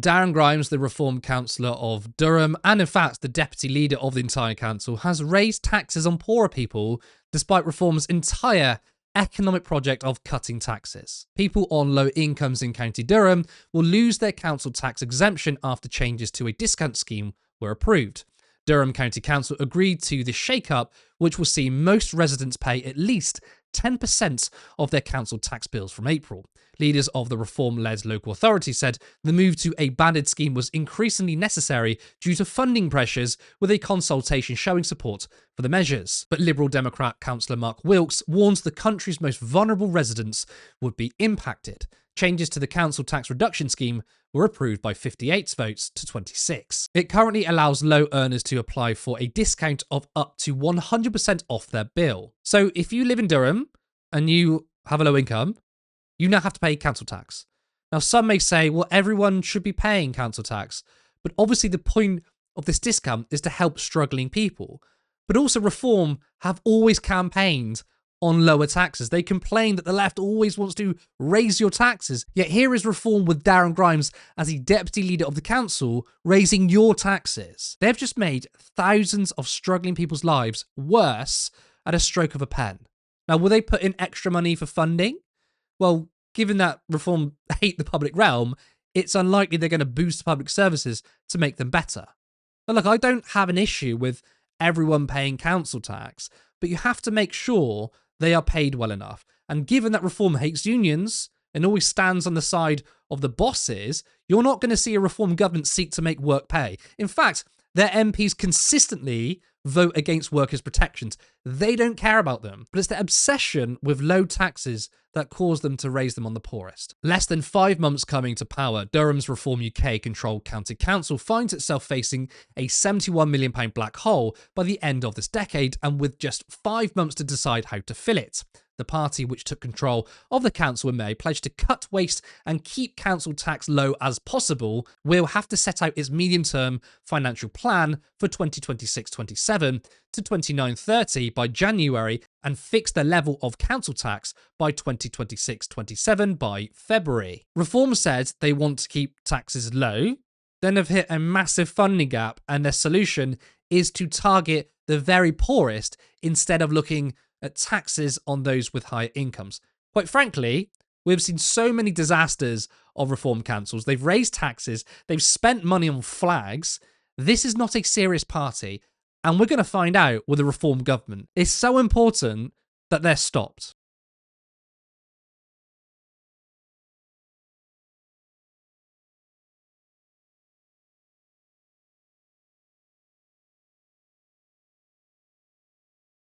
Darren Grimes, the Reform Councillor of Durham, and in fact the deputy leader of the entire council, has raised taxes on poorer people despite Reform's entire economic project of cutting taxes. People on low incomes in County Durham will lose their council tax exemption after changes to a discount scheme were approved. Durham County Council agreed to this shake-up, which will see most residents pay at least 10% of their council tax bills from April. Leaders of the reform-led local authority said the move to a banded scheme was increasingly necessary due to funding pressures, with a consultation showing support for the measures. But Liberal Democrat Councillor Mark Wilkes warns the country's most vulnerable residents would be impacted. Changes to the council tax reduction scheme were approved by 58 votes to 26. It currently allows low earners to apply for a discount of up to 100% off their bill. So if you live in Durham and you have a low income, you now have to pay council tax. Now, some may say, well, everyone should be paying council tax. But obviously the point of this discount is to help struggling people. But also Reform have always campaigned on lower taxes. They complain that the left always wants to raise your taxes. Yet here is Reform with Darren Grimes as the deputy leader of the council raising your taxes. They've just made thousands of struggling people's lives worse at a stroke of a pen. Now, will they put in extra money for funding? Well, given that Reform hate the public realm, it's unlikely they're going to boost public services to make them better. Now, look, I don't have an issue with everyone paying council tax, but you have to make sure they are paid well enough. And given that Reform hates unions and always stands on the side of the bosses, you're not going to see a Reform government seek to make work pay. In fact, their MPs consistently vote against workers' protections. They don't care about them, but it's their obsession with low taxes that caused them to raise them on the poorest. Less than 5 months coming to power, Durham's Reform UK-controlled county council finds itself facing a £71 million black hole by the end of this decade, and with just 5 months to decide how to fill it. The party, which took control of the council in May, pledged to cut waste and keep council tax low as possible, will have to set out its medium-term financial plan for 2026-27 to 29-30 by January and fix the level of council tax by 2026-27 by February. Reform said they want to keep taxes low, then have hit a massive funding gap, and their solution is to target the very poorest instead of looking at taxes on those with higher incomes. Quite frankly, we've seen so many disasters of Reform councils. They've raised taxes, they've spent money on flags. This is not a serious party, and we're going to find out with the Reform government. It's so important that they're stopped.